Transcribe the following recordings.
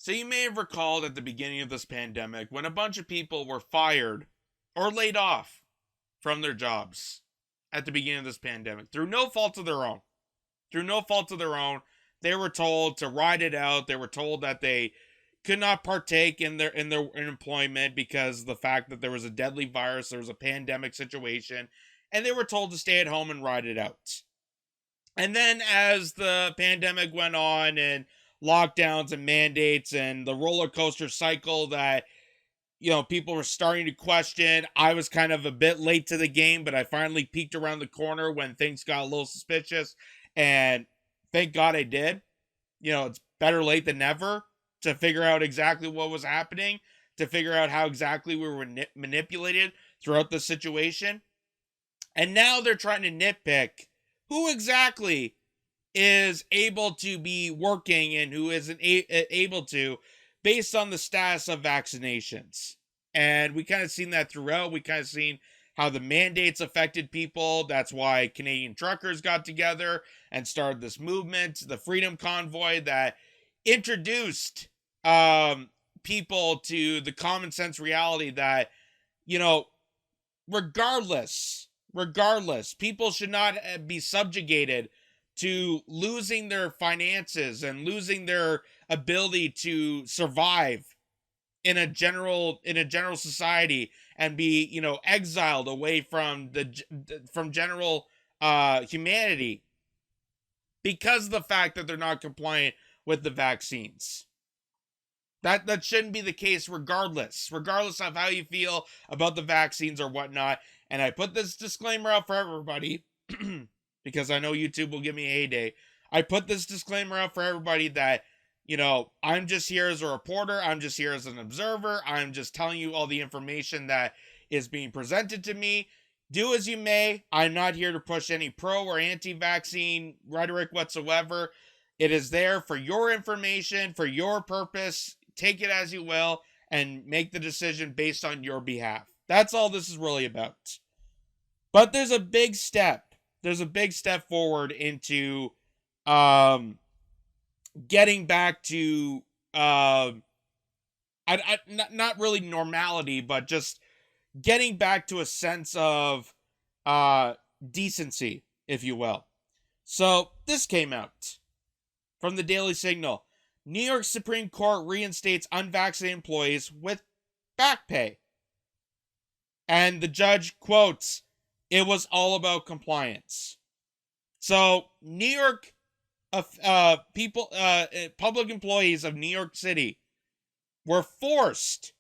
So you may have recalled at the beginning of this pandemic when a bunch of people were fired or laid off from their jobs at the beginning of this pandemic through no fault of their own. Through no fault of their own, they were told to ride it out. They were told that they could not partake in their employment because of the fact that there was a deadly virus, there was a pandemic situation, and they were told to stay at home and ride it out. And then as the pandemic went on and lockdowns and mandates and the roller coaster cycle that people were starting to question, I was kind of a bit late to the game, but I finally peeked around the corner when things got a little suspicious, and thank God I did. It's better late than never to figure out exactly what was happening, to figure out how exactly we were manipulated throughout the situation. And now they're trying to nitpick who exactly is able to be working and who isn't able to, based on the status of vaccinations. And we kind of seen that throughout. We kind of seen how the mandates affected people. That's why Canadian truckers got together and started this movement, the Freedom Convoy, that introduced people to the common sense reality that, regardless, people should not be subjugated to losing their finances and losing their ability to survive in a general society and be exiled away from from general humanity because of the fact that they're not compliant with the vaccines. That shouldn't be the case regardless of how you feel about the vaccines or whatnot. And I put this disclaimer out for everybody because I know YouTube will give me a heyday. I put this disclaimer out for everybody that, I'm just here as a reporter. I'm just here as an observer. I'm just telling you all the information that is being presented to me. Do as you may. I'm not here to push any pro or anti-vaccine rhetoric whatsoever. It is there for your information, for your purpose. Take it as you will and make the decision based on your behalf. That's all this is really about. But there's a big step. There's a big step forward into getting back to not really normality, but just getting back to a sense of decency, if you will. So this came out from the Daily Signal. New York Supreme Court reinstates unvaccinated employees with back pay. And the judge quotes, "It was all about compliance." So New York public employees of New York City were forced,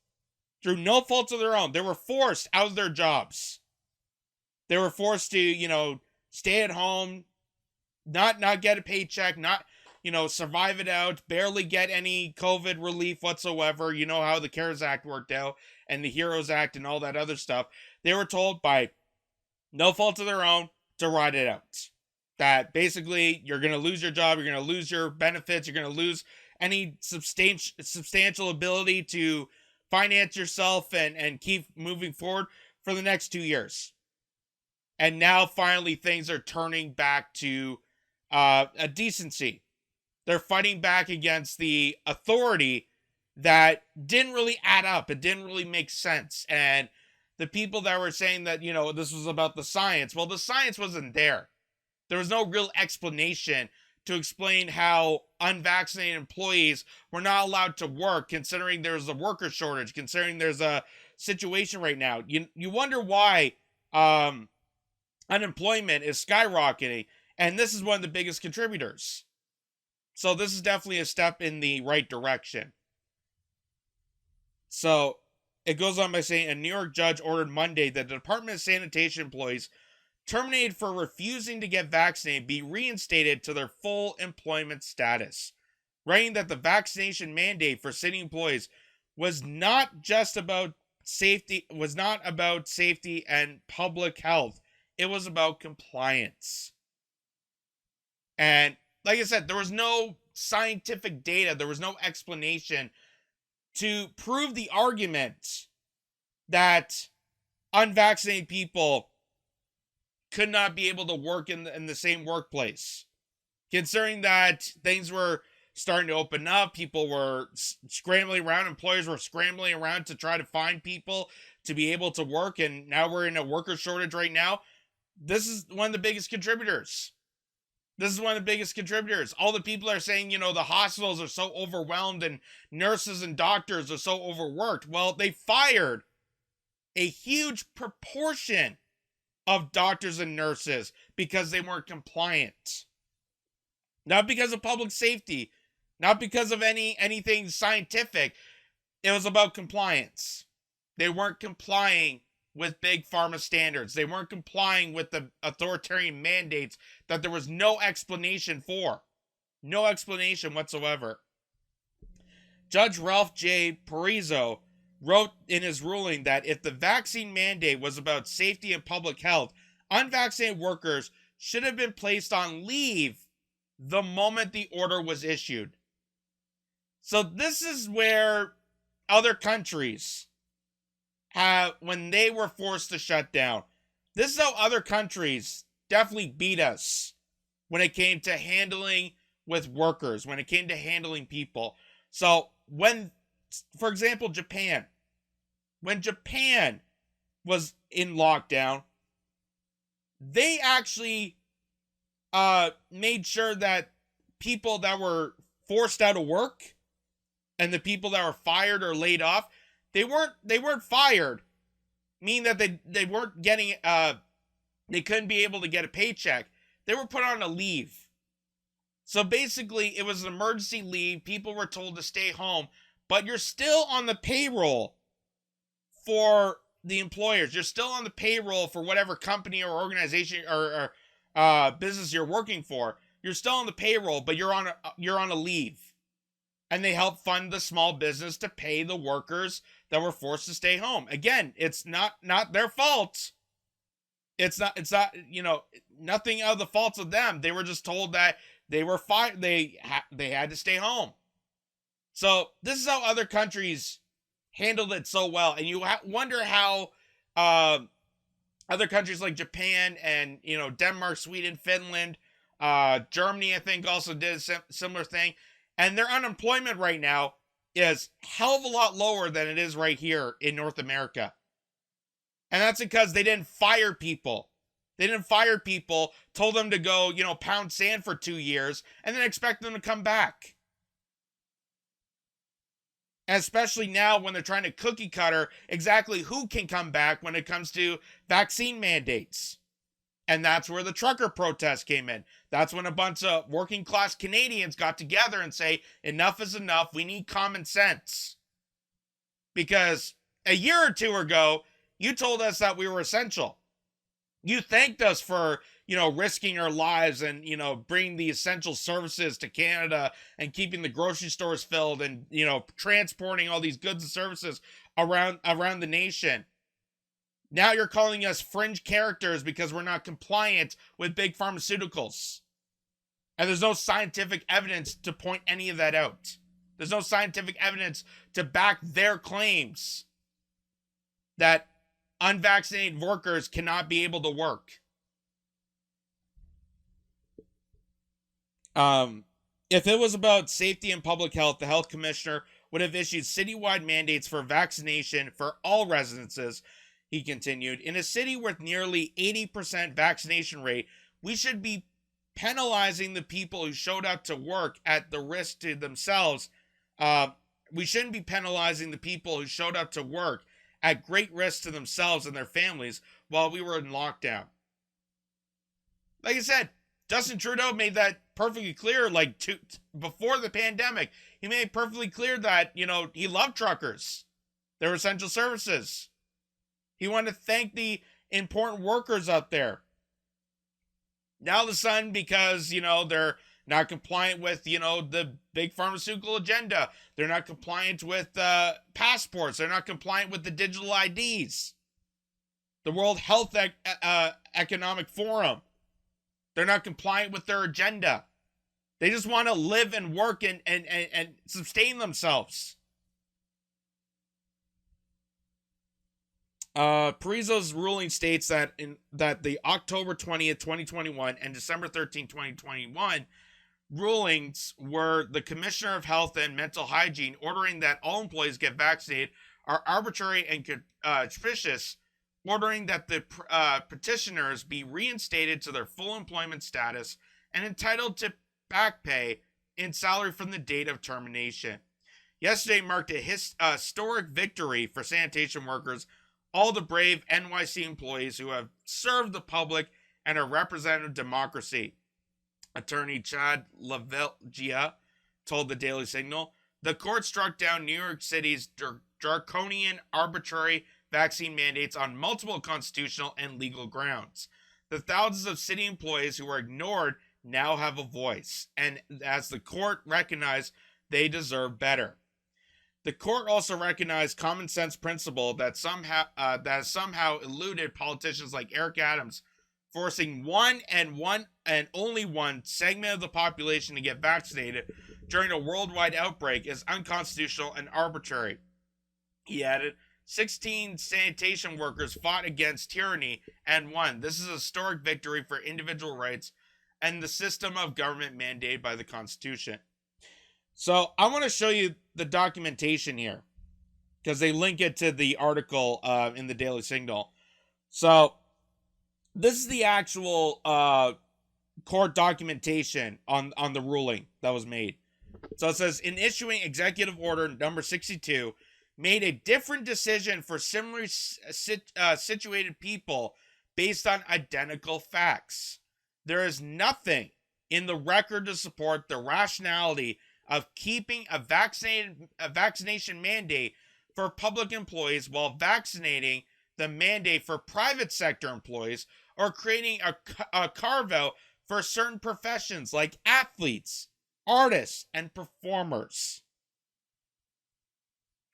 through no fault of their own, they were forced out of their jobs. They were forced to, stay at home, not get a paycheck, not, survive it out, barely get any COVID relief whatsoever. You know how the CARES Act worked out and the HEROES Act and all that other stuff. They were told by no fault of their own to ride it out. That basically you're going to lose your job, you're going to lose your benefits, you're going to lose any substantial ability to finance yourself and keep moving forward for the next 2 years. And now finally things are turning back to a decency. They're fighting back against the authority that didn't really add up. It didn't really make sense. And the people that were saying that, this was about the science, well, the science wasn't there. There was no real explanation to explain how unvaccinated employees were not allowed to work, considering there's a worker shortage, considering there's a situation right now. You wonder why unemployment is skyrocketing, and this is one of the biggest contributors. So this is definitely a step in the right direction. So it goes on by saying a New York judge ordered Monday that the Department of Sanitation employees terminated for refusing to get vaccinated be reinstated to their full employment status, writing that the vaccination mandate for city employees was not about safety and public health. It was about compliance. And like I said, there was no scientific data, there was no explanation to prove the argument that unvaccinated people could not be able to work in the same workplace, considering that things were starting to open up. People were scrambling around. Employers were scrambling around to try to find people to be able to work. And now we're in a worker shortage right now. This is one of the biggest contributors. All the people are saying, the hospitals are so overwhelmed and nurses and doctors are so overworked. Well, they fired a huge proportion of doctors and nurses because they weren't compliant. Not because of public safety, not because of anything scientific. It was about compliance. They weren't complying with big pharma standards. They weren't complying with the authoritarian mandates that there was no explanation for. No explanation whatsoever. Judge Ralph J. Parizo wrote in his ruling that if the vaccine mandate was about safety and public health, unvaccinated workers should have been placed on leave the moment the order was issued. So this is where other countries when they were forced to shut down. This is how other countries definitely beat us when it came to handling with workers, when it came to handling people. So when, for example, Japan, when Japan was in lockdown, they actually made sure that people that were forced out of work and the people that were fired or laid off, they weren't fired, meaning that they weren't getting they couldn't be able to get a paycheck. They were put on a leave. So basically, it was an emergency leave. People were told to stay home, but you're still on the payroll for the employers. You're still on the payroll for whatever company or organization or business you're working for. You're still on the payroll, but you're on a leave. And they help fund the small business to pay the workers that were forced to stay home. Again, it's not their fault. It's not, nothing of the faults of them. They were just told that they were fired. They had to stay home. So this is how other countries handled it so well. And you wonder how other countries like Japan and, Denmark, Sweden, Finland, Germany, I think also did a similar thing. And their unemployment right now is a hell of a lot lower than it is right here in North America. And that's because they didn't fire people. They didn't fire people, told them to go, pound sand for 2 years, and then expect them to come back. And especially now when they're trying to cookie cutter exactly who can come back when it comes to vaccine mandates. And that's where the trucker protest came in. That's when a bunch of working class Canadians got together and say, enough is enough. We need common sense. Because a year or two ago, you told us that we were essential. You thanked us for, risking our lives and, bringing the essential services to Canada and keeping the grocery stores filled and, transporting all these goods and services around the nation. Now you're calling us fringe characters because we're not compliant with big pharmaceuticals. And there's no scientific evidence to point any of that out. There's no scientific evidence to back their claims that unvaccinated workers cannot be able to work. If it was about safety and public health, the health commissioner would have issued citywide mandates for vaccination for all residences. He continued, in a city with nearly 80% vaccination rate, we should be penalizing the people who showed up to work at the risk to themselves. We shouldn't be penalizing the people who showed up to work at great risk to themselves and their families while we were in lockdown. Like I said, Justin Trudeau made that perfectly clear, before the pandemic. He made it perfectly clear that, he loved truckers. They were essential services. He wanted to thank the important workers out there. Now all of a sudden, because, they're not compliant with, the big pharmaceutical agenda. They're not compliant with passports. They're not compliant with the digital IDs. The World Health Economic Forum. They're not compliant with their agenda. They just want to live and work and sustain themselves. Parizo's ruling states that the October 20th, 2021 and December 13th, 2021 rulings were the Commissioner of Health and Mental Hygiene ordering that all employees get vaccinated are arbitrary and capricious, ordering that the petitioners be reinstated to their full employment status and entitled to back pay in salary from the date of termination. Yesterday marked a historic victory for sanitation workers, all the brave NYC employees who have served the public and a representative democracy. Attorney Chad Lavelgia told the Daily Signal, the court struck down New York City's draconian, arbitrary vaccine mandates on multiple constitutional and legal grounds. The thousands of city employees who were ignored now have a voice, and as the court recognized, they deserve better. The court also recognized common sense principle that somehow eluded politicians like Eric Adams, forcing one and only one segment of the population to get vaccinated during a worldwide outbreak is unconstitutional and arbitrary. He added, 16 sanitation workers fought against tyranny and won. This is a historic victory for individual rights and the system of government mandated by the Constitution. So I want to show you the documentation here because they link it to the article in the Daily Signal. So this is the actual court documentation on the ruling that was made. So it says, in issuing Executive Order number 62, made a different decision for similarly situated people based on identical facts. There is nothing in the record to support the rationality of keeping a vaccination mandate for public employees while vaccinating the mandate for private sector employees, or creating a carve-out for certain professions like athletes, artists, and performers.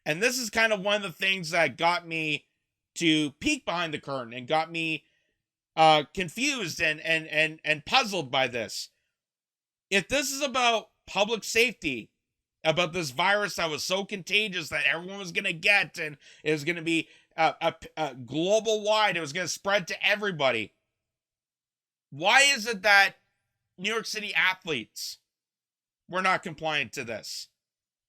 And this is kind of one of the things that got me to peek behind the curtain and got me confused and puzzled by this. If this is about public safety, about this virus that was so contagious that everyone was going to get, and it was going to be global wide, it was going to spread to everybody, why is it that New York City athletes were not compliant to this?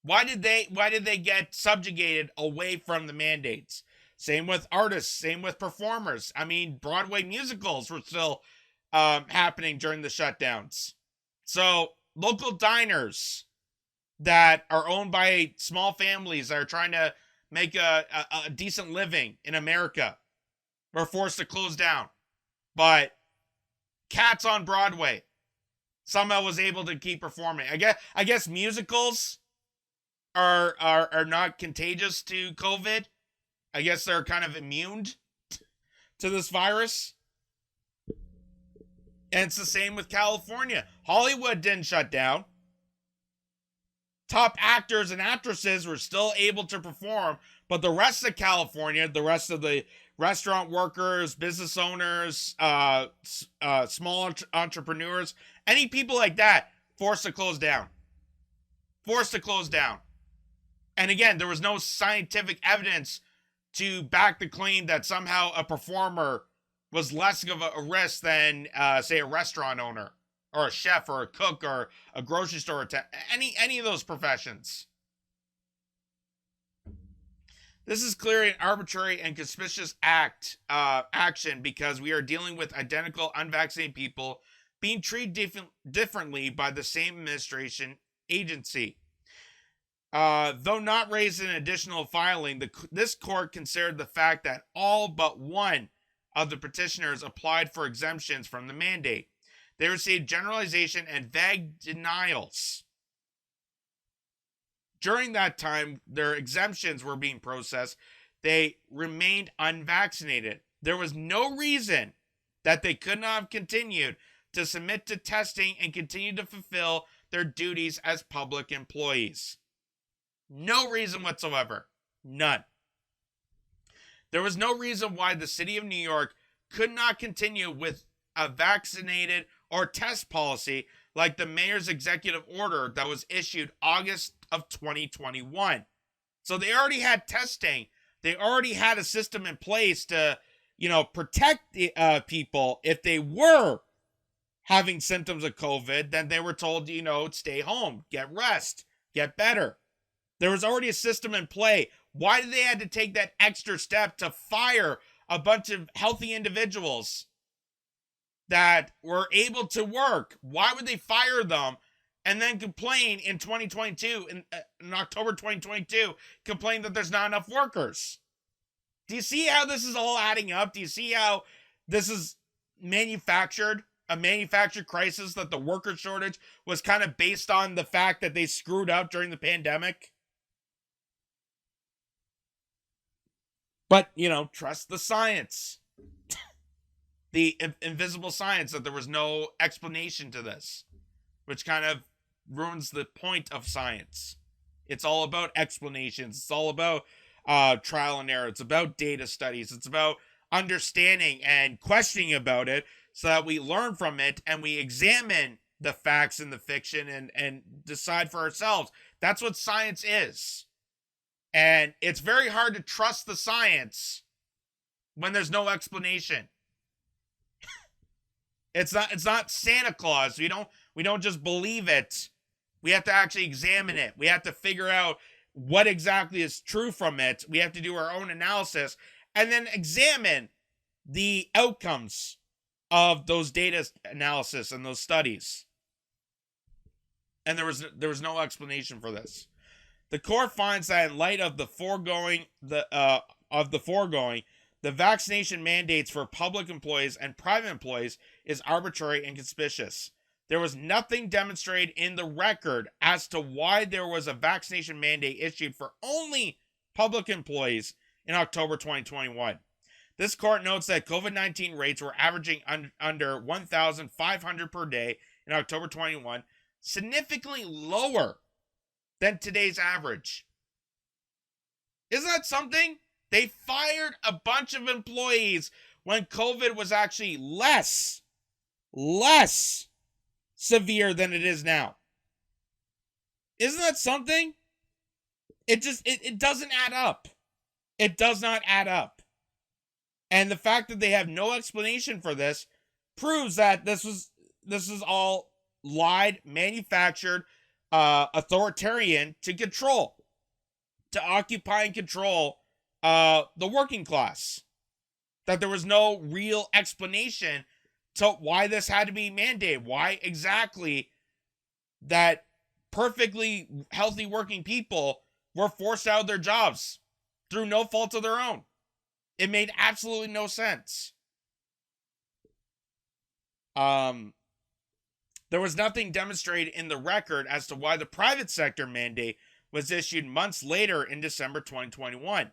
Why did they get subjugated away from the mandates? Same with artists, same with performers. I mean, Broadway musicals were still happening during the shutdowns. So local diners that are owned by small families that are trying to make a decent living in America were forced to close down. But Cats on Broadway somehow was able to keep performing. I guess musicals are not contagious to COVID. I guess they're kind of immune to this virus. And it's the same with California. Hollywood didn't shut down. Top actors and actresses were still able to perform, but the rest of California, the rest of the restaurant workers, business owners, small entrepreneurs, any people like that, forced to close down. Forced to close down. And again, there was no scientific evidence to back the claim that somehow a performer was less of a risk than, say, a restaurant owner, or a chef, or a cook, or a grocery store attendant, any of those professions. This is clearly an arbitrary and conspicuous action because we are dealing with identical unvaccinated people being treated differently by the same administration agency. Though not raised in additional filing, this court considered the fact that all but one of the petitioners applied for exemptions from the mandate. They received generalization and vague denials. During that time, their exemptions were being processed. They remained unvaccinated. There was no reason that they could not have continued to submit to testing and continue to fulfill their duties as public employees. No reason whatsoever. None. There was no reason why the city of New York could not continue with a vaccinated or test policy like the mayor's executive order that was issued August of 2021. So they already had testing. They already had a system in place to, protect the people if they were having symptoms of COVID, then they were told, stay home, get rest, get better. There was already a system in play. Why did they have to take that extra step to fire a bunch of healthy individuals that were able to work? Why would they fire them and then complain in 2022, in October 2022, complain that there's not enough workers? Do you see how this is all adding up? Do you see how this is manufactured? A manufactured crisis, that the worker shortage was kind of based on the fact that they screwed up during the pandemic? But, trust the science. The invisible science, that there was no explanation to this, which kind of ruins the point of science. It's all about explanations. It's all about trial and error. It's about data studies. It's about understanding and questioning about it, so that we learn from it and we examine the facts and the fiction and decide for ourselves. That's what science is. And it's very hard to trust the science when there's no explanation. It's not Santa Claus. We don't just believe it. We have to actually examine it. We have to figure out what exactly is true from it. We have to do our own analysis and then examine the outcomes of those data analysis and those studies. And there was no explanation for this. The court finds that in light of the foregoing, the vaccination mandates for public employees and private employees is arbitrary and conspicuous. There was nothing demonstrated in the record as to why there was a vaccination mandate issued for only public employees in October 2021. This court notes that COVID-19 rates were averaging under 1,500 per day in October 21, significantly lower than today's average. Isn't that something? They fired a bunch of employees when COVID was actually less severe than it is now. Isn't that something? It doesn't add up. It does not add up. And the fact that they have no explanation for this proves that this is all lied, manufactured, authoritarian to occupy and control the working class. That there was no real explanation to why this had to be mandated. Why exactly that perfectly healthy working people were forced out of their jobs through no fault of their own. It made absolutely no sense. There was nothing demonstrated in the record as to why the private sector mandate was issued months later in December 2021.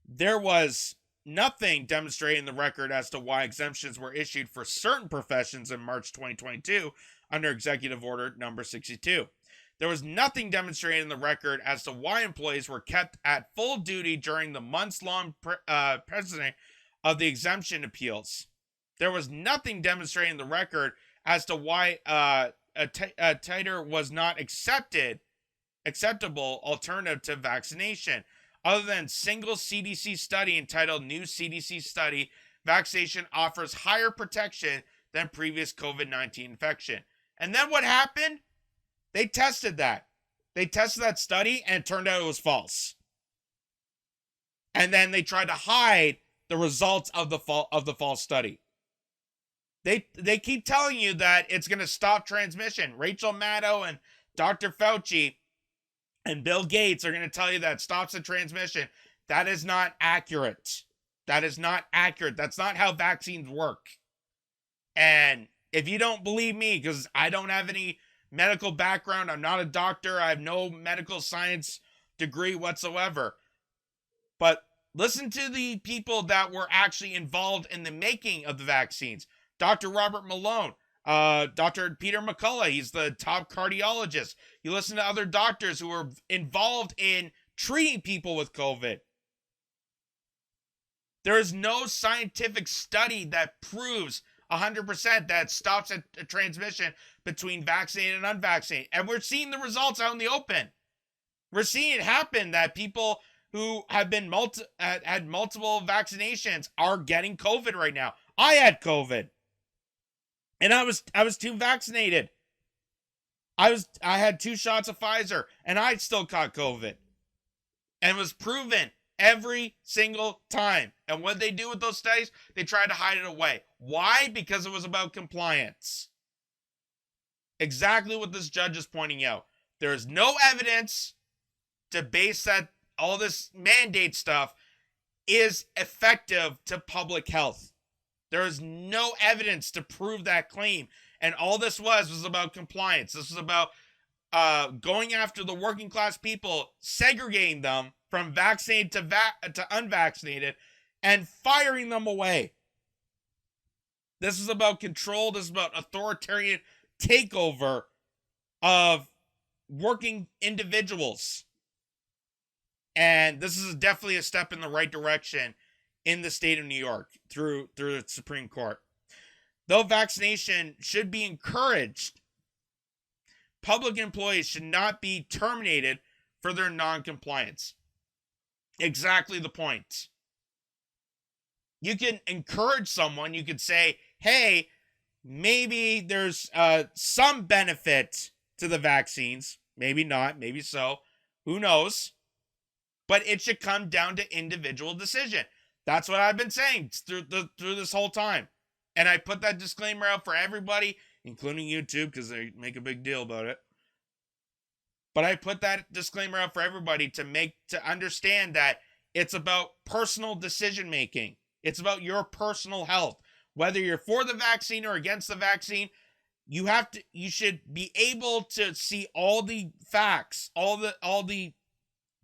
There was nothing demonstrated in the record as to why exemptions were issued for certain professions in March 2022 under Executive Order number 62. There was nothing demonstrated in the record as to why employees were kept at full duty during the months-long precedent of the exemption appeals. There was nothing demonstrated in the record as to why a titer was not acceptable alternative to vaccination, other than single CDC study entitled New CDC Study, vaccination offers higher protection than previous COVID-19 infection. And then what happened? They tested that. They tested that study and it turned out it was false. And then they tried to hide the results of the false study. They keep telling you that it's going to stop transmission. Rachel Maddow and Dr. Fauci and Bill Gates are going to tell you that stops the transmission. That is not accurate. That is not accurate. That's not how vaccines work. And if you don't believe me, because I don't have any medical background, I'm not a doctor, I have no medical science degree whatsoever, but listen to the people that were actually involved in the making of the vaccines. Dr. Robert Malone, Dr. Peter McCullough, he's the top cardiologist. You listen to other doctors who were involved in treating people with COVID. There is no scientific study that proves 100% that stops a transmission between vaccinated and unvaccinated. And we're seeing the results out in the open. We're seeing it happen that people who have been had multiple vaccinations are getting COVID right now. I had COVID. And I was too vaccinated. I had 2 shots of Pfizer and I still caught COVID. And it was proven every single time. And what they do with those studies, they try to hide it away. Why? Because it was about compliance. Exactly what this judge is pointing out. There is no evidence to base that all this mandate stuff is effective to public health. There is no evidence to prove that claim. And all this was about compliance. This was about going after the working class people, segregating them from vaccinated to unvaccinated, and firing them away. This is about control. This is about authoritarian takeover of working individuals. And this is definitely a step in the right direction in the state of New York through the Supreme Court. Though vaccination should be encouraged, public employees should not be terminated for their non-compliance. Exactly the point. You can encourage someone. You could say, hey, maybe there's some benefit to the vaccines. Maybe not. Maybe so. Who knows? But it should come down to individual decision. That's what I've been saying through this whole time. And I put that disclaimer out for everybody, including YouTube, because they make a big deal about it. But I put that disclaimer out for everybody to understand that it's about personal decision making. It's about your personal health. Whether you're for the vaccine or against the vaccine, you should be able to see all the facts, all the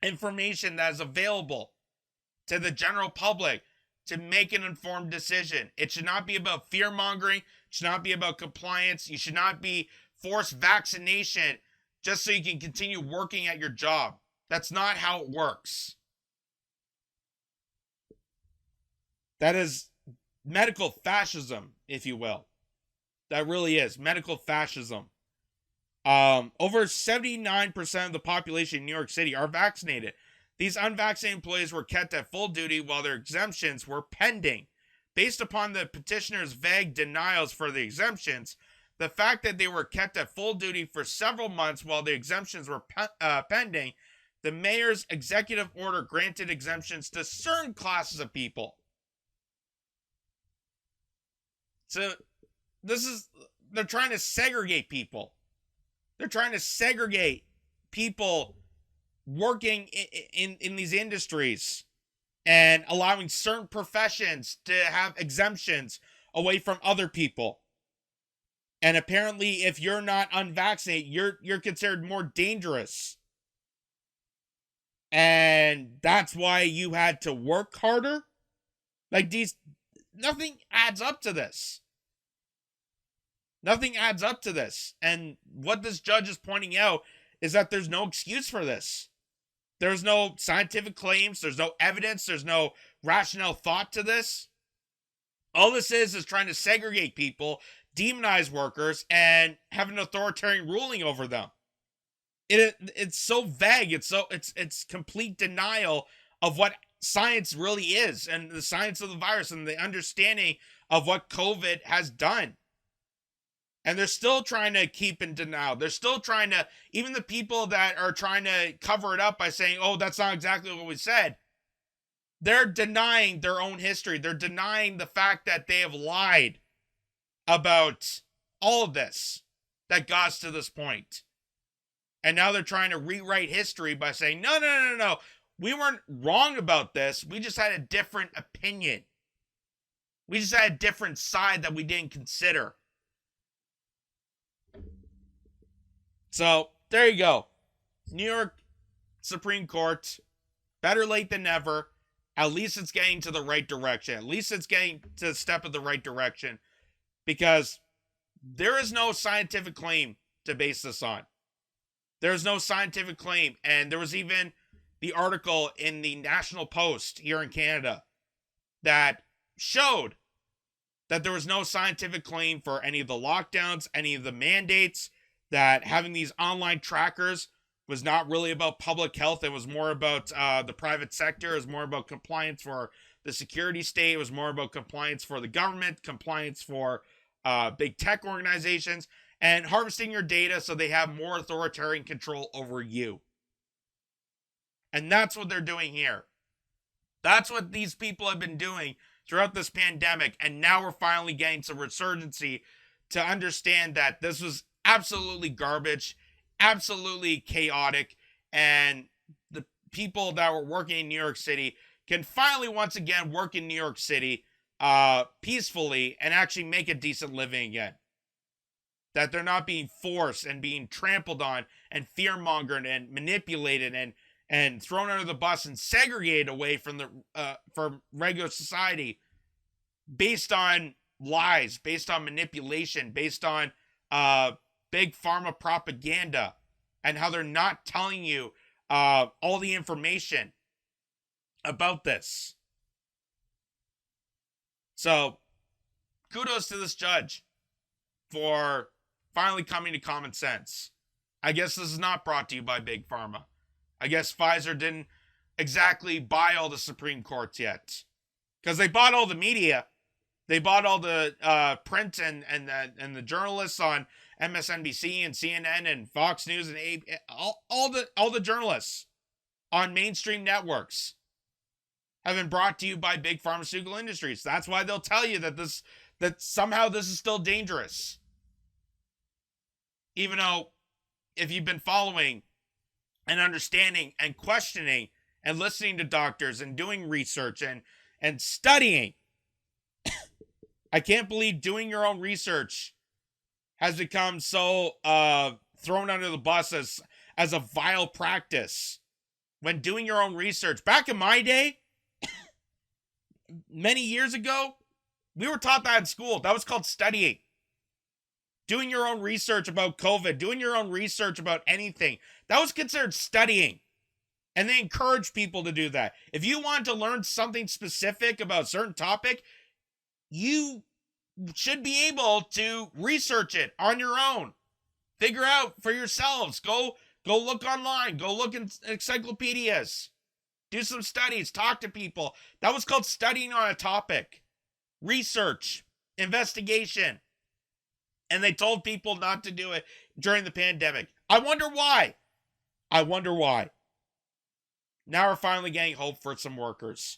information that is available to the general public to make an informed decision. It should not be about fear-mongering. It should not be about compliance. You should not be forced vaccination just so you can continue working at your job. That's not how it works. That is medical fascism, if you will. That really is medical fascism. Over 79% of the population in New York City are vaccinated. These unvaccinated employees were kept at full duty while their exemptions were pending. Based upon the petitioner's vague denials for the exemptions, the fact that they were kept at full duty for several months while the exemptions were pending, the mayor's executive order granted exemptions to certain classes of people. So they're trying to segregate people. They're trying to segregate people working in these industries and allowing certain professions to have exemptions away from other people. And apparently, if you're not unvaccinated, you're considered more dangerous. And that's why you had to work harder. Nothing adds up to this. Nothing adds up to this. And what this judge is pointing out is that there's no excuse for this. There's no scientific claims. There's no evidence. There's no rational thought to this. All this is trying to segregate people, demonize workers, and have an authoritarian ruling over them. It's so vague. It's complete denial of what science really is, and the science of the virus, and the understanding of what COVID has done. And they're still trying to keep in denial. They're still trying to, even the people that are trying to cover it up by saying, oh, that's not exactly what we said. They're denying their own history. They're denying the fact that they have lied about all of this that got us to this point. And now they're trying to rewrite history by saying, no. We weren't wrong about this. We just had a different opinion. We just had a different side that we didn't consider. So, there you go. New York Supreme Court, better late than never. At least it's getting to the right direction. At least it's getting to a step in the right direction. Because there is no scientific claim to base this on. There's no scientific claim. And there was even the article in the National Post here in Canada that showed that there was no scientific claim for any of the lockdowns, any of the mandates, that having these online trackers was not really about public health. It was more about the private sector. It was more about compliance for the security state. It was more about compliance for the government, compliance for big tech organizations, and harvesting your data so they have more authoritarian control over you. And that's what they're doing here. That's what these people have been doing throughout this pandemic, and now we're finally getting some resurgency to understand that this was absolutely garbage, absolutely chaotic, and the people that were working in New York City can finally once again work in New York City peacefully and actually make a decent living again. That they're not being forced and being trampled on and fear-mongered and manipulated and thrown under the bus and segregated away from regular society based on lies, based on manipulation, based on big pharma propaganda, and how they're not telling you all the information about this. So, kudos to this judge for finally coming to common sense. I guess this is not brought to you by Big Pharma. I guess Pfizer didn't exactly buy all the Supreme Courts yet. Because they bought all the media. They bought all the print and the journalists on MSNBC and CNN and Fox News and all the journalists on mainstream networks have been brought to you by big pharmaceutical industries. That's why they'll tell you that somehow this is still dangerous. Even though if you've been following and understanding and questioning and listening to doctors and doing research and studying, I can't believe doing your own research has become so thrown under the bus as a vile practice. When doing your own research, back in my day, many years ago, we were taught that in school. That was called studying. Doing your own research about COVID, doing your own research about anything, that was considered studying. And they encourage people to do that. If you want to learn something specific about a certain topic, you should be able to research it on your own. Figure out for yourselves. Go look online. Go look in encyclopedias. Do some studies. Talk to people. That was called studying on a topic. Research. Investigation. And they told people not to do it during the pandemic. I wonder why. Now we're finally getting hope for some workers.